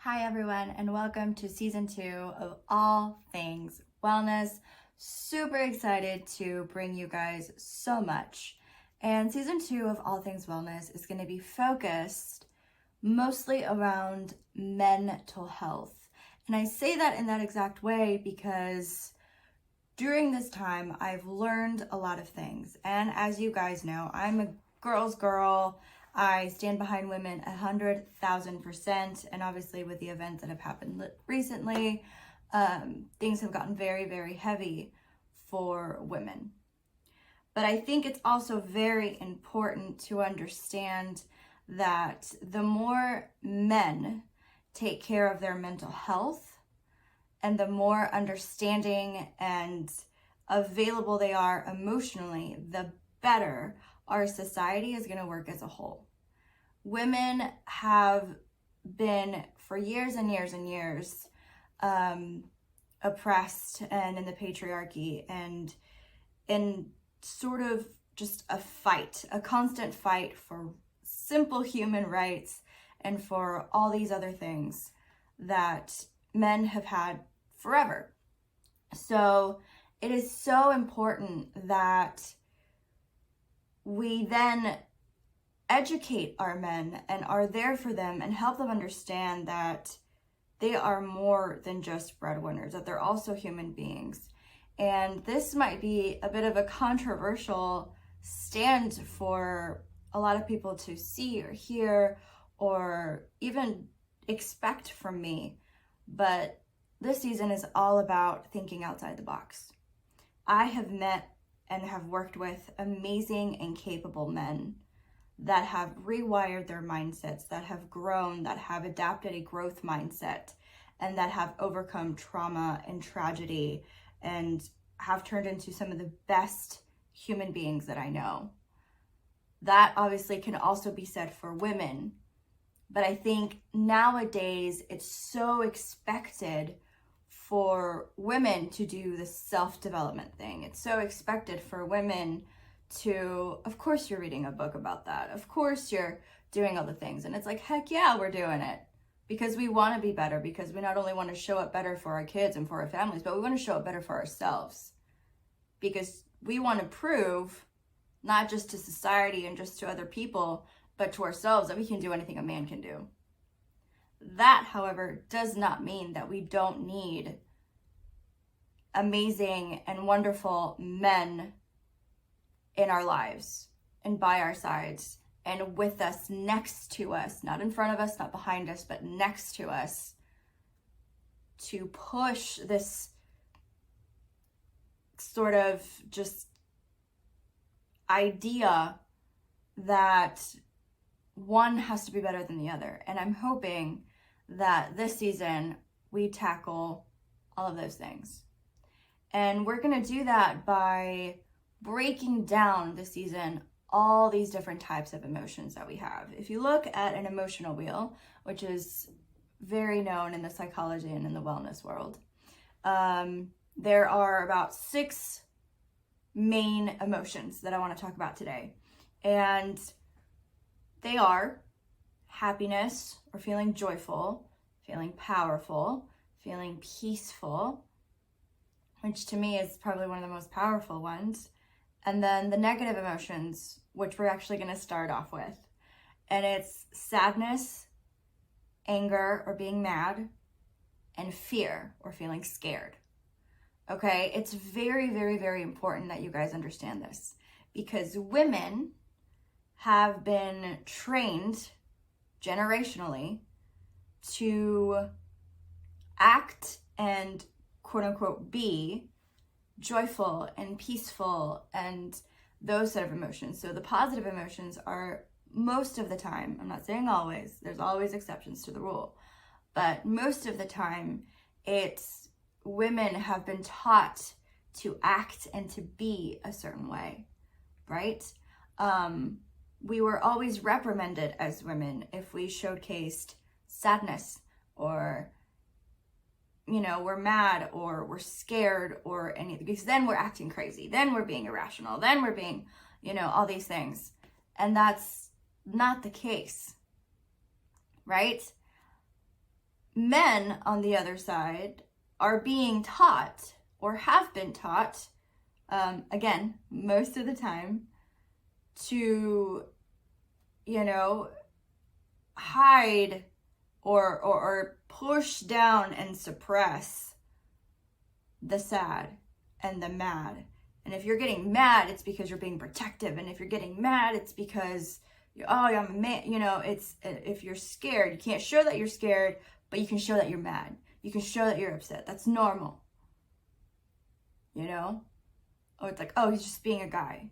Hi everyone, and welcome to season 2 of All Things Wellness. Super excited to bring you guys so much. And season 2 of All Things Wellness is going to be focused mostly around mental health. And I say that in that exact way because during this time I've learned a lot of things. And as you guys know, I'm a girl's girl. I stand behind women 100,000%, and obviously with the events that have happened recently, things have gotten very, very heavy for women. But I think it's also very important to understand that the more men take care of their mental health and the more understanding and available they are emotionally, the better our society is going to work as a whole. Women have been for years and years and years oppressed and in the patriarchy and in sort of just a constant fight for simple human rights and for all these other things that men have had forever. So it is so important that we then educate our men and are there for them and help them understand that they are more than just breadwinners, that they're also human beings. And this might be a bit of a controversial stand for a lot of people to see or hear or even expect from me. But this season is all about thinking outside the box. I have met and have worked with amazing and capable men that have rewired their mindsets, that have grown, that have adapted a growth mindset, and that have overcome trauma and tragedy and have turned into some of the best human beings that I know. That obviously can also be said for women, but I think nowadays it's so expected for women to do the self-development thing. It's so expected for women to, of course you're reading a book about that. Of course you're doing all the things. And it's like, heck yeah, we're doing it. Because we want to be better. Because we not only want to show up better for our kids and for our families, but we want to show up better for ourselves. Because we want to prove, not just to society and just to other people, but to ourselves, that we can do anything a man can do. That, however, does not mean that we don't need amazing and wonderful men in our lives and by our sides and with us, next to us, not in front of us, not behind us, but next to us, to push this sort of just idea that one has to be better than the other. And I'm hoping that this season we tackle all of those things. And we're going to do that by breaking down this season all these different types of emotions that we have. If you look at an emotional wheel, which is very known in the psychology and in the wellness world, there are about 6 main emotions that I want to talk about today. And they are happiness or feeling joyful, feeling powerful, feeling peaceful, which to me is probably one of the most powerful ones. And then the negative emotions, which we're actually going to start off with. And it's sadness, anger, or being mad, and fear, or feeling scared. Okay, it's very, very, very important that you guys understand this, because women have been trained generationally to act and quote unquote be joyful and peaceful and those set of emotions. So the positive emotions are most of the time, I'm not saying always, there's always exceptions to the rule, but most of the time it's women have been taught to act and to be a certain way, right? We were always reprimanded as women if we showcased sadness or we're mad or we're scared or anything, because then we're acting crazy, then we're being irrational, then we're being, all these things. And that's not the case, right? Men, on the other side, are being taught or have been taught, again, most of the time, to, hide or push down and suppress the sad and the mad. And if you're getting mad, it's because you're being protective. And if you're getting mad, it's because, I'm a man. It's, if you're scared, you can't show that you're scared, but you can show that you're mad. You can show that you're upset. That's normal. Or it's like, oh, he's just being a guy.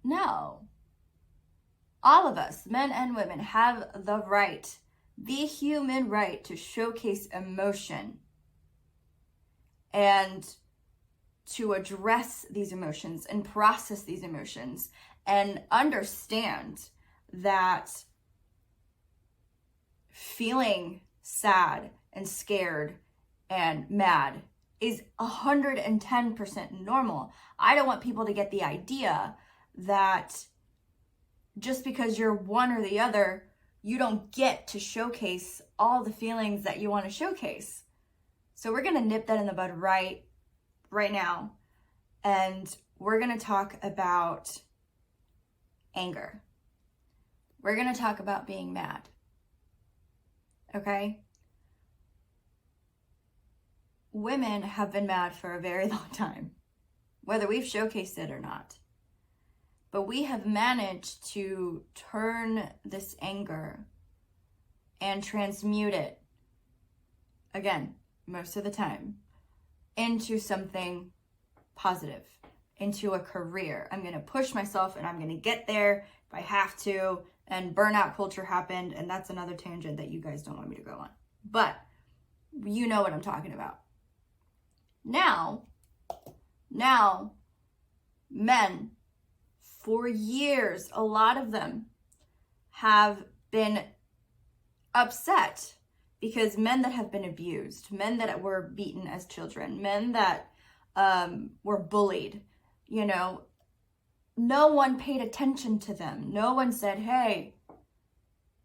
No. All of us, men and women, have the human right to showcase emotion and to address these emotions and process these emotions and understand that feeling sad and scared and mad is 110% normal. I don't want people to get the idea that just because you're one or the other, you don't get to showcase all the feelings that you want to showcase. So we're going to nip that in the bud right now. And we're going to talk about anger. We're going to talk about being mad. Okay? Women have been mad for a very long time, whether we've showcased it or not. But we have managed to turn this anger and transmute it, again, most of the time, into something positive, into a career. I'm going to push myself and I'm going to get there if I have to. And burnout culture happened, and that's another tangent that you guys don't want me to go on. But you know what I'm talking about. Now, men, for years, a lot of them have been upset because men that have been abused, men that were beaten as children, men that were bullied, no one paid attention to them. No one said, hey,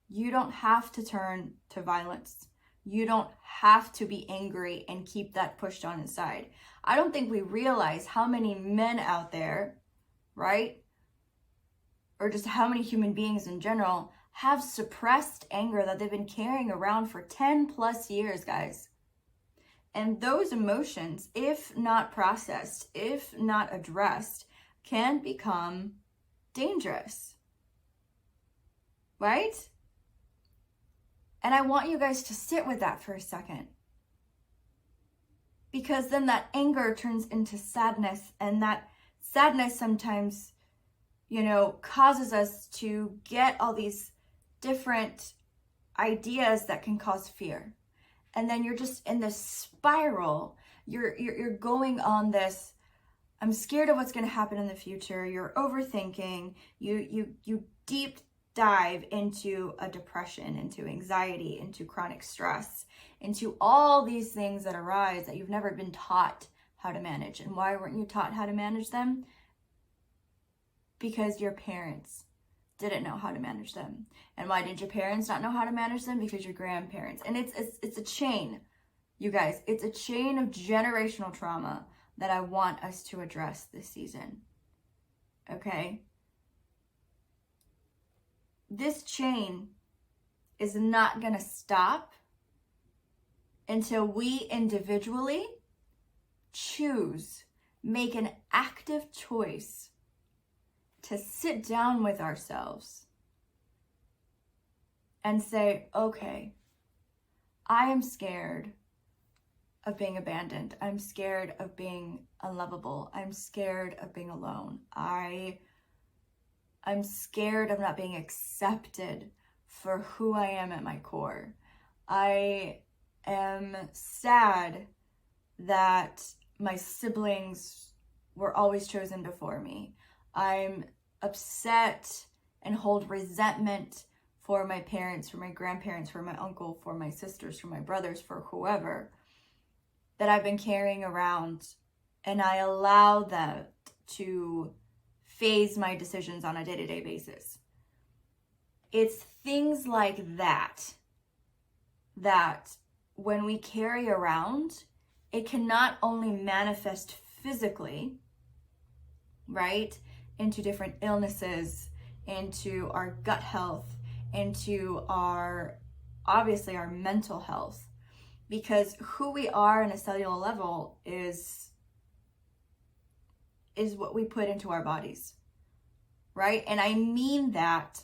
you don't have to turn to violence. You don't have to be angry and keep that pushed on inside. I don't think we realize how many men out there, right? Or just how many human beings in general have suppressed anger that they've been carrying around for 10 plus years, guys. And those emotions, if not processed, if not addressed, can become dangerous, right? And I want you guys to sit with that for a second. Because then that anger turns into sadness, and that sadness sometimes, causes us to get all these different ideas that can cause fear. And then you're just in this spiral. You're going on this, I'm scared of what's going to happen in the future. You're overthinking. You deep dive into a depression, into anxiety, into chronic stress, into all these things that arise that you've never been taught how to manage. And why weren't you taught how to manage them? Because your parents didn't know how to manage them. And why did your parents not know how to manage them? Because your grandparents. And it's a chain, you guys. It's a chain of generational trauma that I want us to address this season. Okay? This chain is not going to stop until we individually make an active choice to sit down with ourselves and say, okay, I am scared of being abandoned. I'm scared of being unlovable. I'm scared of being alone. I'm scared of not being accepted for who I am at my core. I am sad that my siblings were always chosen before me. I'm upset and hold resentment for my parents, for my grandparents, for my uncle, for my sisters, for my brothers, for whoever that I've been carrying around, and I allow that to phase my decisions on a day-to-day basis. It's things like that that when we carry around, it can not only manifest physically, right, into different illnesses, into our gut health, into obviously our mental health, because who we are in a cellular level is what we put into our bodies, right? And I mean that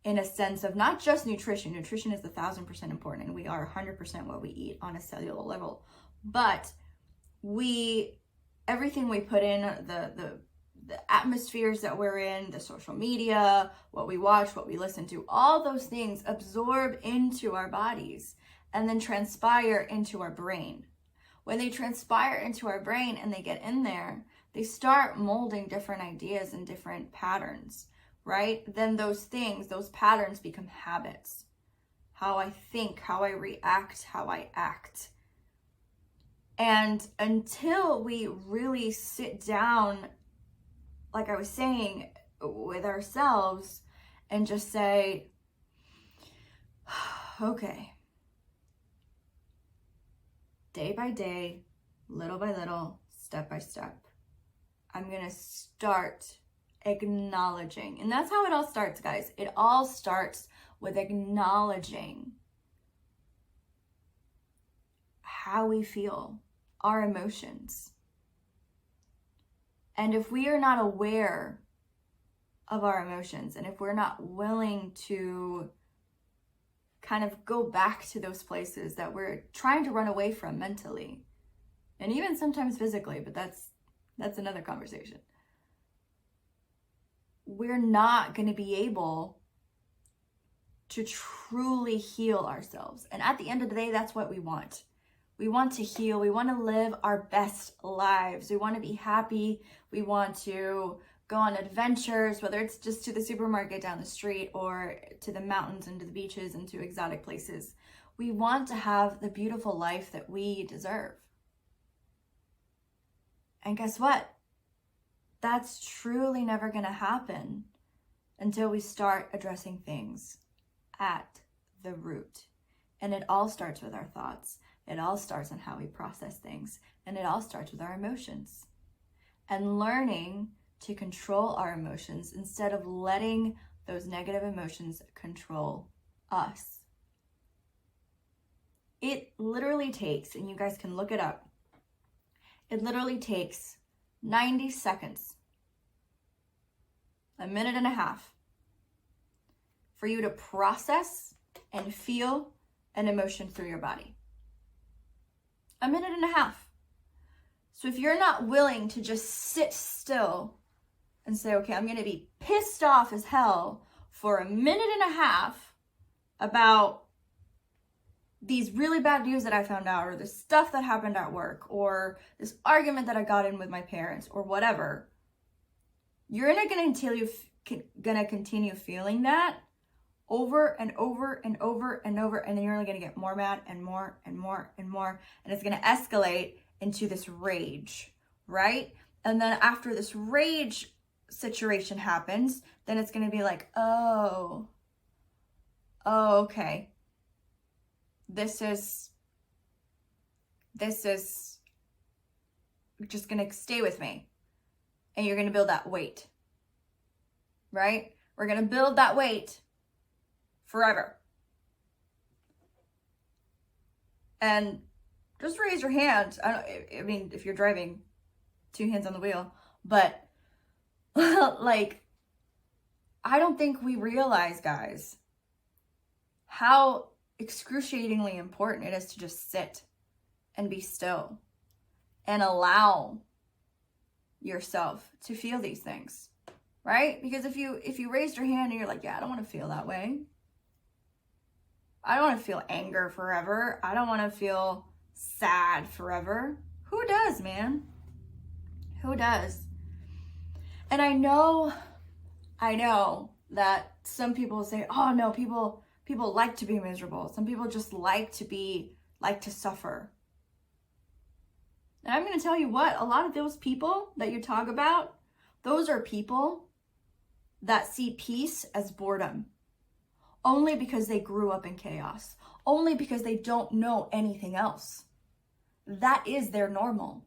in a sense of not just nutrition. Nutrition is 1,000% important, and we are 100% what we eat on a cellular level. But everything we put in, the atmospheres that we're in, the social media, what we watch, what we listen to, all those things absorb into our bodies and then transpire into our brain. When they transpire into our brain and they get in there, they start molding different ideas and different patterns, right? Then those patterns become habits. How I think, how I react, how I act. And until we really sit down, like I was saying, with ourselves and just say, okay, day by day, little by little, step by step, I'm going to start acknowledging. And that's how it all starts, guys. It all starts with acknowledging how we feel, our emotions. And if we are not aware of our emotions, and if we're not willing to kind of go back to those places that we're trying to run away from mentally, and even sometimes physically, but that's another conversation, we're not going to be able to truly heal ourselves. And at the end of the day, that's what we want. We want to heal. We want to live our best lives. We want to be happy. We want to go on adventures, whether it's just to the supermarket down the street or to the mountains and to the beaches and to exotic places. We want to have the beautiful life that we deserve. And guess what? That's truly never going to happen until we start addressing things at the root. And it all starts with our thoughts. It all starts on how we process things. And it all starts with our emotions. And learning to control our emotions instead of letting those negative emotions control us. It literally takes, and you guys can look it up, it literally takes 90 seconds, a minute and a half, for you to process and feel an emotion through your body. A minute and a half. So if you're not willing to just sit still and say, okay, I'm going to be pissed off as hell for a minute and a half about these really bad news that I found out, or this stuff that happened at work, or this argument that I got in with my parents, or whatever, you're not going to continue feeling that over and over and over and over, and then you're only going to get more mad and more and more and more, and it's going to escalate into this rage, right? And then after this rage situation happens, then it's going to be like, oh, okay, this is just going to stay with me, and you're going to build that weight, right? We're going to build that weight forever. And just raise your hand. I mean, if you're driving, 2 hands on the wheel. But like, I don't think we realize, guys, how excruciatingly important it is to just sit and be still and allow yourself to feel these things, right? Because if you raised your hand and you're like, yeah, I don't want to feel that way. I don't want to feel anger forever. I don't want to feel sad forever. Who does, man? Who does? And I know that some people say, oh no, people like to be miserable. Some people just like to suffer. And I'm going to tell you what, a lot of those people that you talk about, those are people that see peace as boredom. Only because they grew up in chaos. only because they don't know anything else. That is their normal.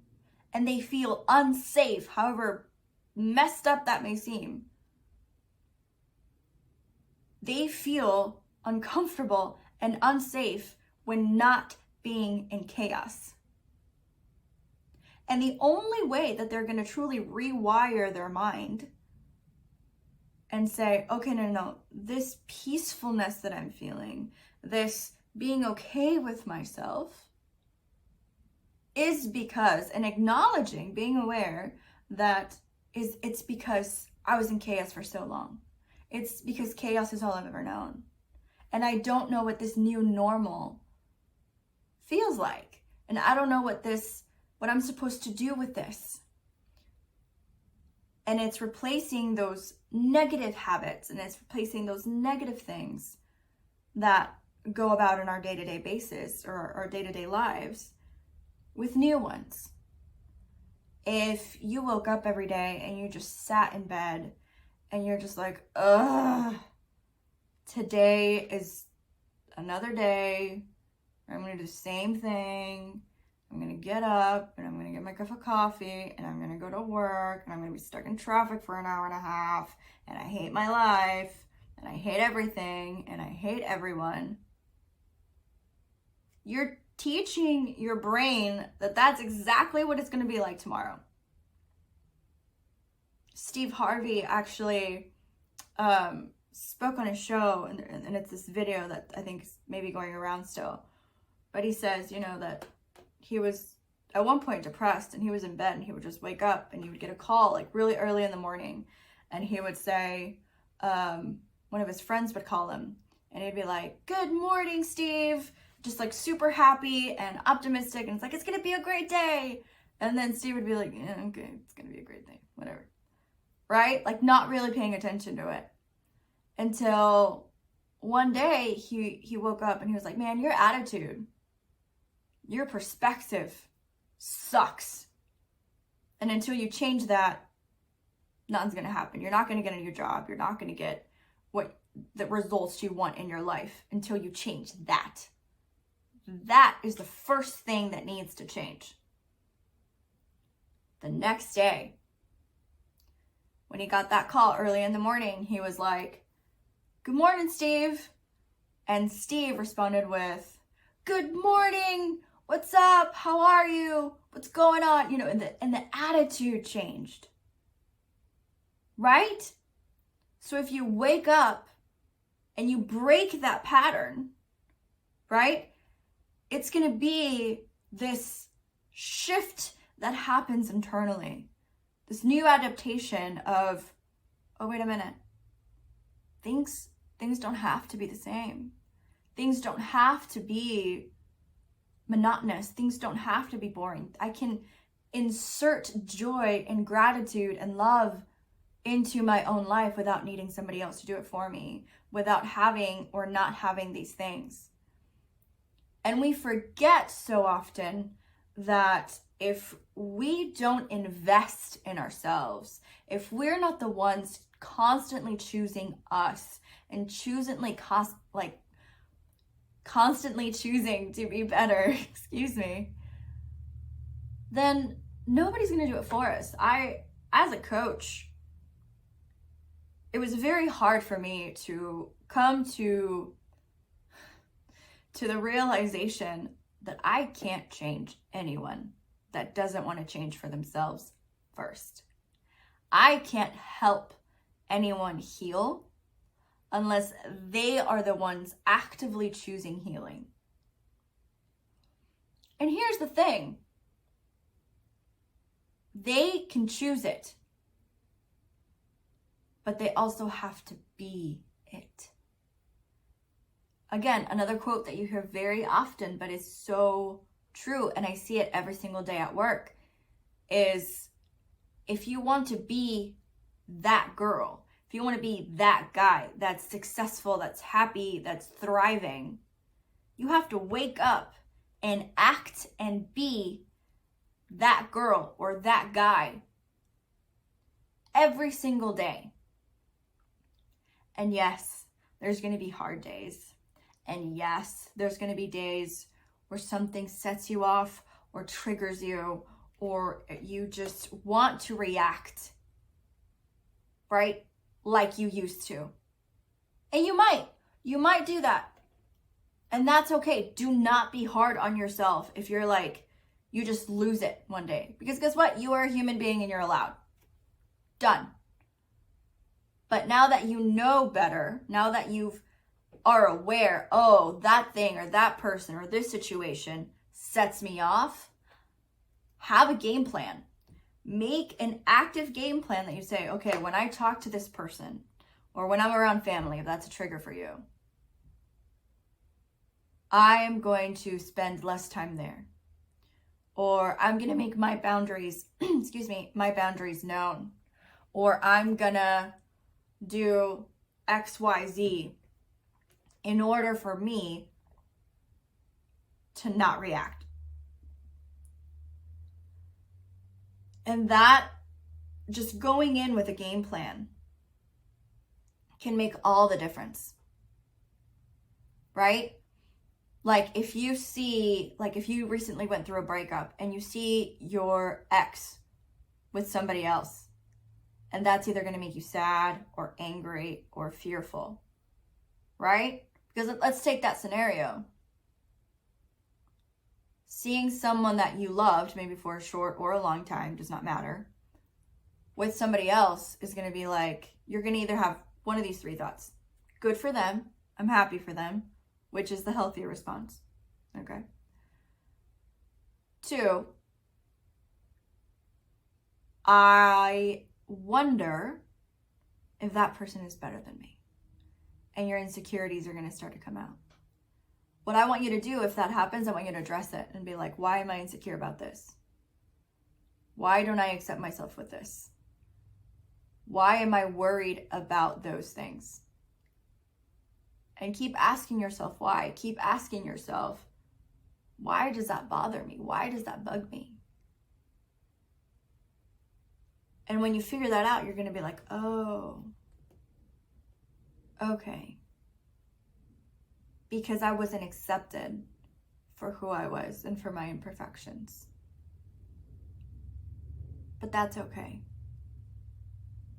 And they feel unsafe, however messed up that may seem. They feel uncomfortable and unsafe when not being in chaos. And the only way that they're going to truly rewire their mind and say, okay, no, this peacefulness that I'm feeling, this being okay with myself, is because, and acknowledging, being aware that it's because I was in chaos for so long. It's because chaos is all I've ever known. And I don't know what this new normal feels like. And I don't know what I'm supposed to do with this. And it's replacing those negative habits, and it's replacing those negative things that go about in our day-to-day basis or our day-to-day lives with new ones. If you woke up every day and you just sat in bed and you're just like, ugh, today is another day, I'm going to do the same thing. I'm going to get up and I'm going to get my cup of coffee and I'm going to go to work and I'm going to be stuck in traffic for an hour and a half and I hate my life and I hate everything and I hate everyone. You're teaching your brain that that's exactly what it's going to be like tomorrow. Steve Harvey actually spoke on his show, and it's this video that I think is maybe going around still. But he says, that he was at one point depressed and he was in bed and he would just wake up and he would get a call like really early in the morning. And he would say, one of his friends would call him and he'd be like, "Good morning, Steve." Just like super happy and optimistic. And it's like, it's going to be a great day. And then Steve would be like, yeah, okay, it's going to be a great day, whatever. Right? Like not really paying attention to it. Until one day he woke up and he was like, man, your attitude, your perspective sucks. And until you change that, nothing's going to happen. You're not going to get a new job. You're not going to get the results you want in your life until you change that. That is the first thing that needs to change. The next day, when he got that call early in the morning, he was like, "Good morning, Steve." And Steve responded with, "Good morning. What's up? How are you? What's going on?" And the attitude changed. Right? So if you wake up and you break that pattern, right? It's going to be this shift that happens internally. This new adaptation of, oh, wait a minute. Things don't have to be the same. Things don't have to be monotonous. Things don't have to be boring. I can insert joy and gratitude and love into my own life without needing somebody else to do it for me, without having or not having these things. And we forget so often that if we don't invest in ourselves, if we're not the ones constantly choosing us and constantly choosing to be better, then nobody's going to do it for us. As a coach, it was very hard for me to come to the realization that I can't change anyone that doesn't want to change for themselves first. I can't help anyone heal unless they are the ones actively choosing healing. And here's the thing. They can choose it, but they also have to be it. Again, another quote that you hear very often, but is so true, and I see it every single day at work, is if you want to be that girl, if you want to be that guy that's successful, that's happy, that's thriving, you have to wake up and act and be that girl or that guy every single day. And yes, there's going to be hard days. And yes, there's going to be days where something sets you off or triggers you, or you just want to react, right? Like you used to. And you might do that. And that's okay. Do not be hard on yourself if you're like, you just lose it one day. Because guess what? You are a human being and you're allowed. Done. But now that you know better, now that you are aware, oh, that thing or that person or this situation sets me off, have a game plan. Make an active game plan that you say, okay, when I talk to this person or when I'm around family, if that's a trigger for you, I am going to spend less time there. Or I'm going to make my boundaries, my boundaries known. Or I'm going to do X, Y, Z in order for me to not react. And that, just going in with a game plan, can make all the difference. Right? Like if you recently went through a breakup and you see your ex with somebody else, and that's either going to make you sad or angry or fearful, right? Because let's take that scenario. Seeing someone that you loved, maybe for a short or a long time, does not matter, with somebody else is going to be like, you're going to either have one of these three thoughts. Good for them. I'm happy for them, which is the healthier response. Okay. 2, I wonder if that person is better than me. And your insecurities are going to start to come out. What I want you to do, if that happens, I want you to address it and be like, why am I insecure about this? Why don't I accept myself with this? Why am I worried about those things? And keep asking yourself why. Keep asking yourself, why does that bother me? Why does that bug me? And when you figure that out, you're going to be like, oh, okay. Because I wasn't accepted for who I was and for my imperfections. But that's okay.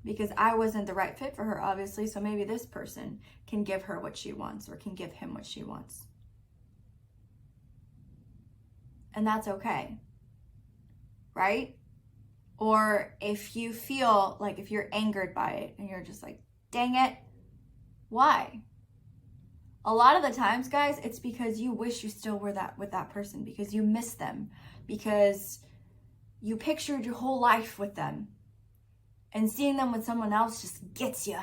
Because I wasn't the right fit for her, obviously, so maybe this person can give her what she wants or can give him what she wants. And that's okay. Right? Or if you feel like, if you're angered by it and you're just like, dang it, why? A lot of the times, guys, it's because you wish you still were with that person, because you miss them, because you pictured your whole life with them, and seeing them with someone else just gets you,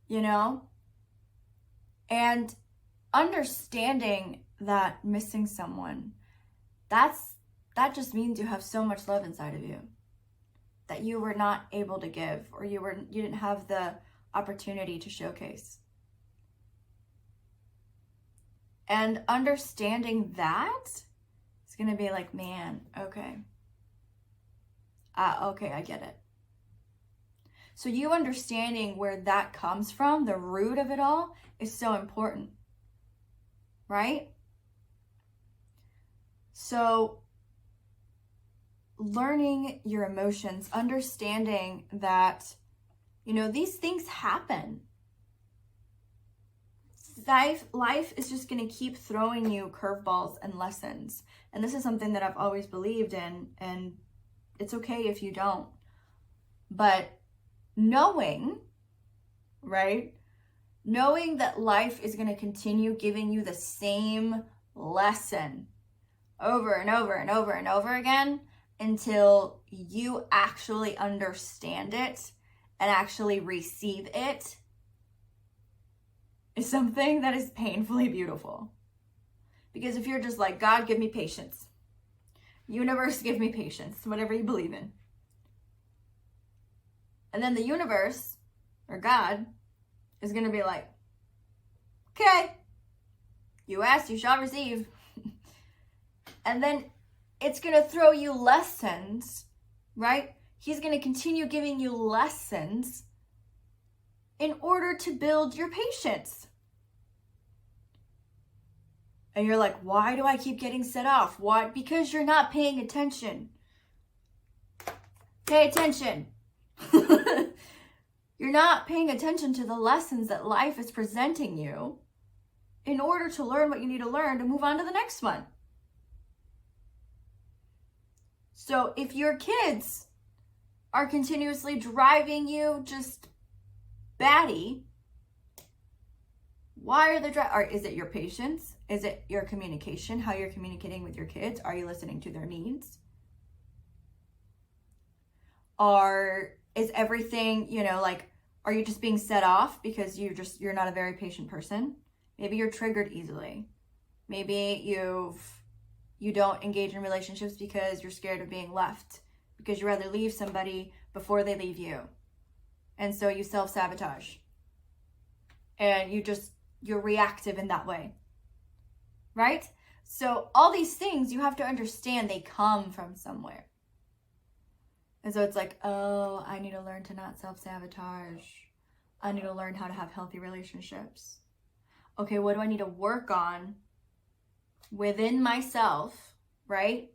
you know? And understanding that missing someone, that just means you have so much love inside of you that you were not able to give, or you didn't have the opportunity to showcase. And understanding that is going to be like, man, okay. Okay, I get it. So you understanding where that comes from, the root of it all, is so important, right? So learning your emotions, understanding that, you know, these things happen. Life is just going to keep throwing you curveballs and lessons. And this is something that I've always believed in, and it's okay if you don't. But knowing, right? Knowing that life is going to continue giving you the same lesson over and over and over and over again until you actually understand it and actually receive it is something that is painfully beautiful. Because if you're just like, God, give me patience. Universe, give me patience. Whatever you believe in. And then the universe, or God, is going to be like, okay, you asked, you shall receive. And then it's going to throw you lessons, right? He's going to continue giving you lessons in order to build your patience. And you're like, why do I keep getting set off? Why? Because you're not paying attention. Pay attention. You're not paying attention to the lessons that life is presenting you in order to learn what you need to learn to move on to the next one. So if your kids are continuously driving you just batty, why are they driving? Is it your patience? Is it your communication? How you're communicating with your kids? Are you listening to their needs? Is everything, like, are you just being set off because you're not a very patient person? Maybe you're triggered easily. Maybe you don't engage in relationships because you're scared of being left, because you rather leave somebody before they leave you. And so you self-sabotage. And you're reactive in that way. Right? So all these things, you have to understand they come from somewhere. And so it's like, oh, I need to learn to not self-sabotage. I need to learn how to have healthy relationships. Okay, what do I need to work on within myself, right?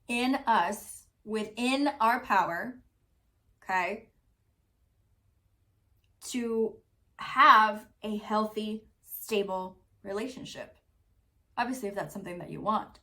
In us, within our power, okay? To have a healthy, stable relationship. Obviously, if that's something that you want.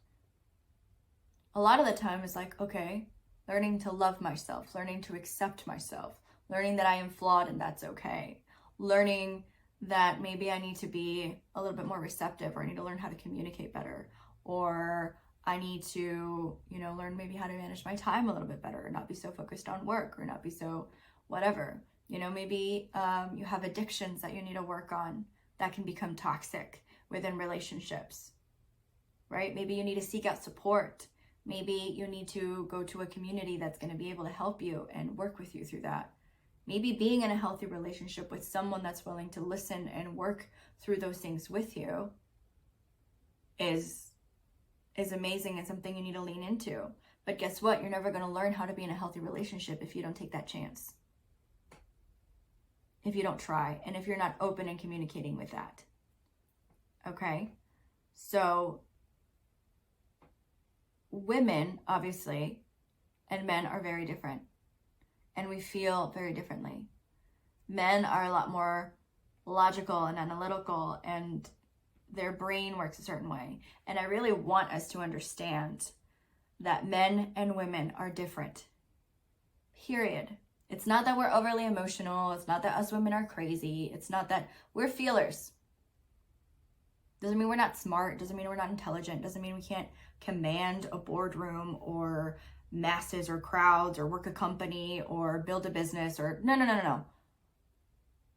A lot of the time it's like, okay, learning to love myself, learning to accept myself, learning that I am flawed and that's okay. Learning that maybe I need to be a little bit more receptive, or I need to learn how to communicate better, or I need to, learn maybe how to manage my time a little bit better, or not be so focused on work, or not be so whatever. Maybe you have addictions that you need to work on that can become toxic within relationships, right? Maybe you need to seek out support. Maybe you need to go to a community that's going to be able to help you and work with you through that. Maybe being in a healthy relationship with someone that's willing to listen and work through those things with you is amazing and something you need to lean into. But guess what? You're never going to learn how to be in a healthy relationship if you don't take that chance. If you don't try, and if you're not open and communicating with that. Okay? So women, obviously, and men are very different. And we feel very differently. Men are a lot more logical and analytical, and their brain works a certain way. And I really want us to understand that men and women are different. Period. It's not that we're overly emotional. It's not that us women are crazy. It's not that we're feelers. Doesn't mean we're not smart. Doesn't mean we're not intelligent. Doesn't mean we can't command a boardroom or masses or crowds or work a company or build a business or no.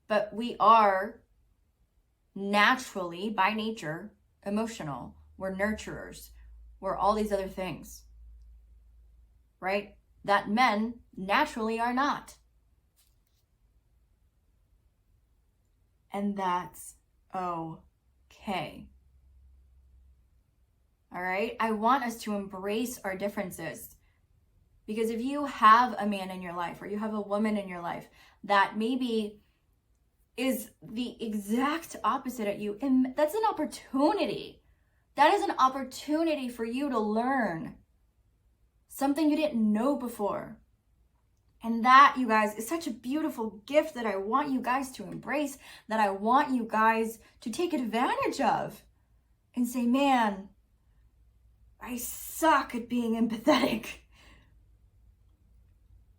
But we are naturally, by nature, emotional. We're nurturers. We're all these other things, right? That men naturally are not. And that's okay. All right? I want us to embrace our differences. Because if you have a man in your life, or you have a woman in your life that maybe is the exact opposite at you, and that's an opportunity. That is an opportunity for you to learn something you didn't know before. And that, you guys, is such a beautiful gift that I want you guys to embrace, that I want you guys to take advantage of and say, man, I suck at being empathetic.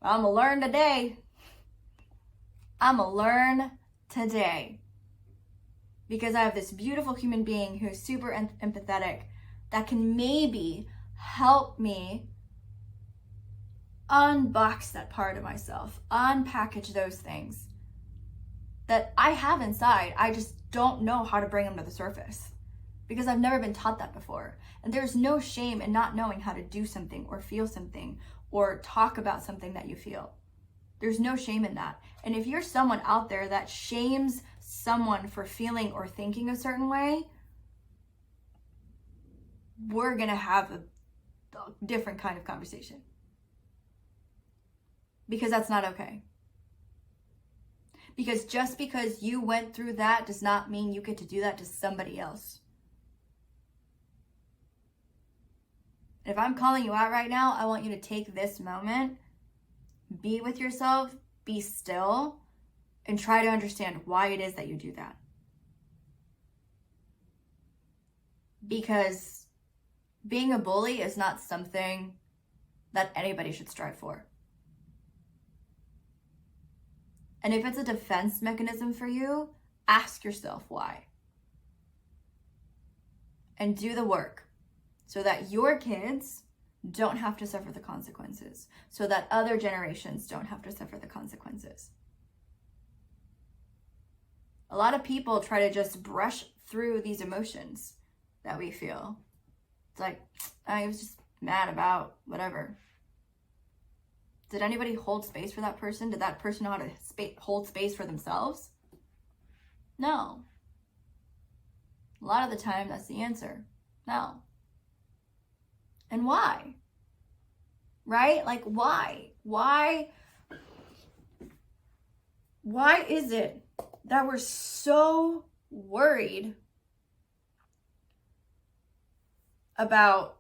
I'm gonna learn today. I'm gonna learn today. Because I have this beautiful human being who's super empathetic that can maybe help me unbox that part of myself, unpackage those things that I have inside. I just don't know how to bring them to the surface because I've never been taught that before. And there's no shame in not knowing how to do something or feel something or talk about something that you feel. There's no shame in that. And if you're someone out there that shames someone for feeling or thinking a certain way, we're gonna have a different kind of conversation. Because that's not okay. Because just because you went through that does not mean you get to do that to somebody else. And if I'm calling you out right now, I want you to take this moment, be with yourself, be still, and try to understand why it is that you do that. Because being a bully is not something that anybody should strive for. And if it's a defense mechanism for you, ask yourself why. And do the work so that your kids don't have to suffer the consequences, so that other generations don't have to suffer the consequences. A lot of people try to just brush through these emotions that we feel. It's like, I was just mad about whatever. Did anybody hold space for that person? Did that person know how to hold space for themselves? No. A lot of the time, that's the answer. No. And why? Right? Like, why? Why is it that we're so worried about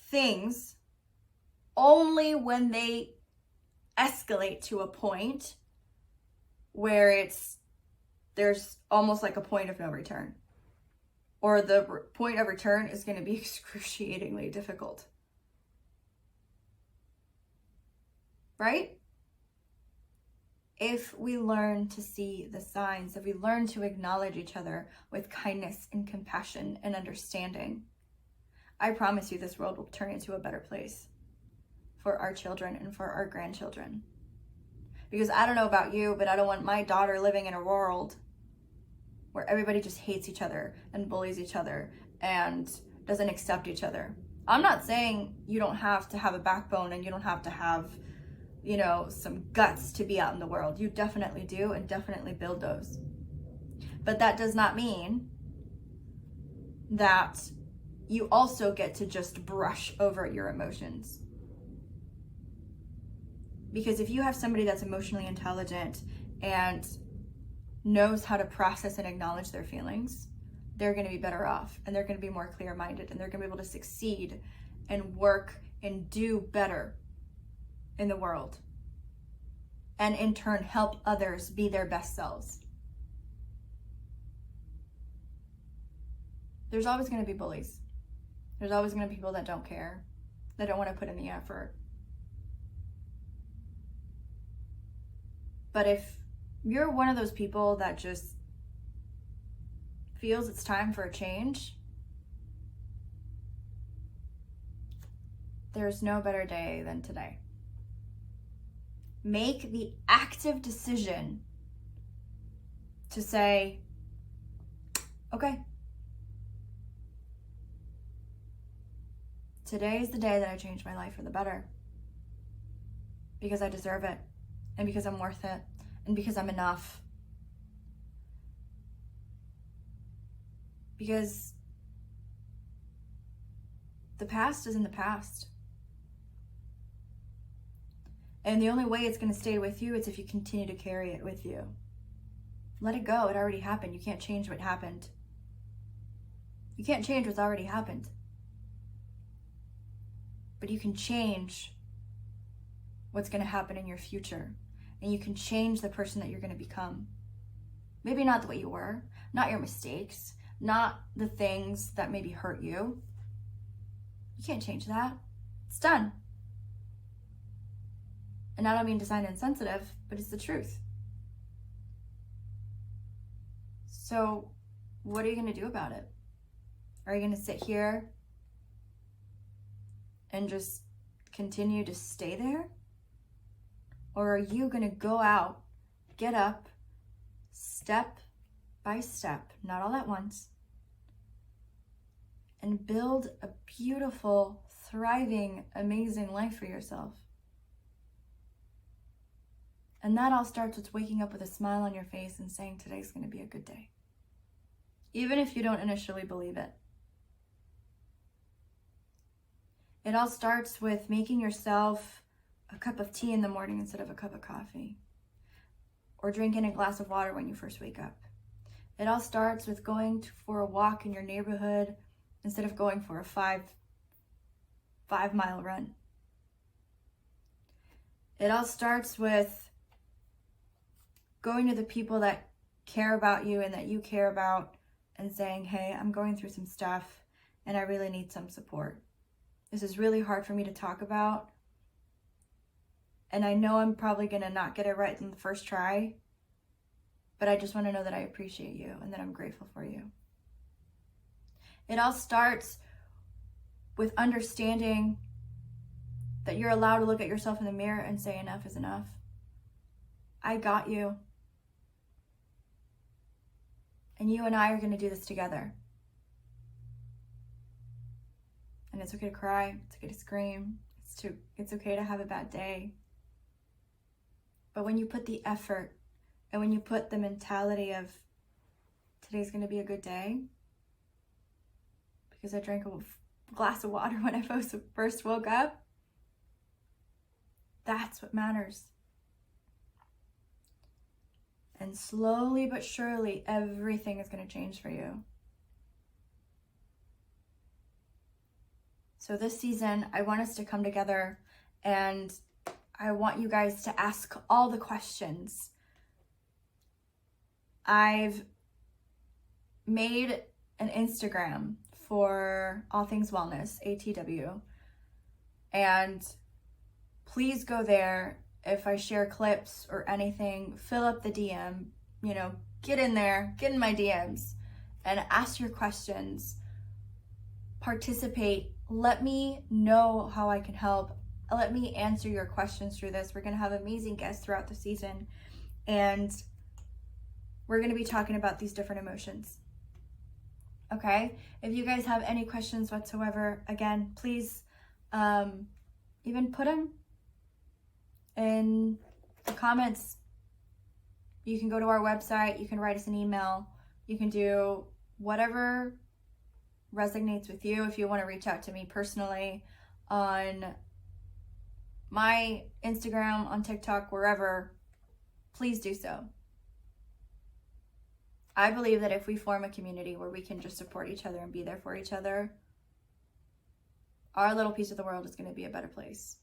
things only when they escalate to a point where there's almost like a point of no return, or the point of return is going to be excruciatingly difficult, right? If we learn to see the signs, if we learn to acknowledge each other with kindness and compassion and understanding, I promise you this world will turn into a better place for our children and for our grandchildren. Because I don't know about you, but I don't want my daughter living in a world where everybody just hates each other and bullies each other and doesn't accept each other. I'm not saying you don't have to have a backbone and you don't have to have, some guts to be out in the world. You definitely do, and definitely build those. But that does not mean that you also get to just brush over your emotions. Because if you have somebody that's emotionally intelligent and knows how to process and acknowledge their feelings, they're going to be better off, and they're going to be more clear-minded, and they're going to be able to succeed and work and do better in the world, and in turn help others be their best selves. There's always going to be bullies. There's always going to be people that don't care, that don't want to put in the effort. But if you're one of those people that just feels it's time for a change, there's no better day than today. Make the active decision to say, okay, today is the day that I change my life for the better. Because I deserve it, and because I'm worth it, and because I'm enough. Because the past is in the past. And the only way it's going to stay with you is if you continue to carry it with you. Let it go. It already happened. You can't change what happened. You can't change what's already happened. But you can change what's going to happen in your future. And you can change the person that you're going to become. Maybe not the way you were, not your mistakes, not the things that maybe hurt you. You can't change that. It's done. And I don't mean to sound insensitive, but it's the truth. So what are you going to do about it? Are you going to sit here and just continue to stay there? Or are you going to go out, get up, step by step, not all at once, and build a beautiful, thriving, amazing life for yourself? And that all starts with waking up with a smile on your face and saying today's going to be a good day. Even if you don't initially believe it. It all starts with making yourself a cup of tea in the morning instead of a cup of coffee. Or drinking a glass of water when you first wake up. It all starts with going for a walk in your neighborhood instead of going for a 5 5-mile run. It all starts with going to the people that care about you and that you care about and saying, hey, I'm going through some stuff and I really need some support. This is really hard for me to talk about. And I know I'm probably going to not get it right in the first try, but I just want to know that I appreciate you and that I'm grateful for you. It all starts with understanding that you're allowed to look at yourself in the mirror and say enough is enough. I got you. And you and I are going to do this together. And it's okay to cry. It's okay to scream. It's okay to have a bad day. But when you put the effort and when you put the mentality of today's going to be a good day, because I drank a glass of water when I first woke up, that's what matters. And slowly but surely, everything is going to change for you. So this season, I want us to come together and I want you guys to ask all the questions. I've made an Instagram for All Things Wellness, ATW. And please go there. If I share clips or anything, fill up the DM, get in there, get in my DMs and ask your questions. Participate. Let me know how I can help. Let me answer your questions through this. We're going to have amazing guests throughout the season, and we're going to be talking about these different emotions. Okay? If you guys have any questions whatsoever, again, please even put them in the comments. You can go to our website. You can write us an email. You can do whatever resonates with you. If you want to reach out to me personally on my Instagram, on TikTok, wherever, please do so. I believe that if we form a community where we can just support each other and be there for each other, our little piece of the world is going to be a better place.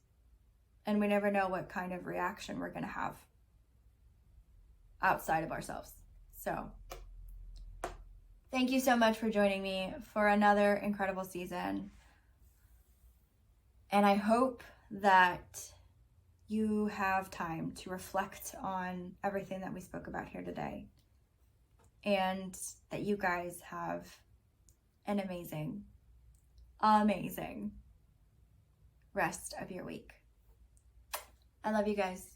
And we never know what kind of reaction we're going to have outside of ourselves. So thank you so much for joining me for another incredible season. And I hope that you have time to reflect on everything that we spoke about here today. And that you guys have an amazing, amazing rest of your week. I love you guys.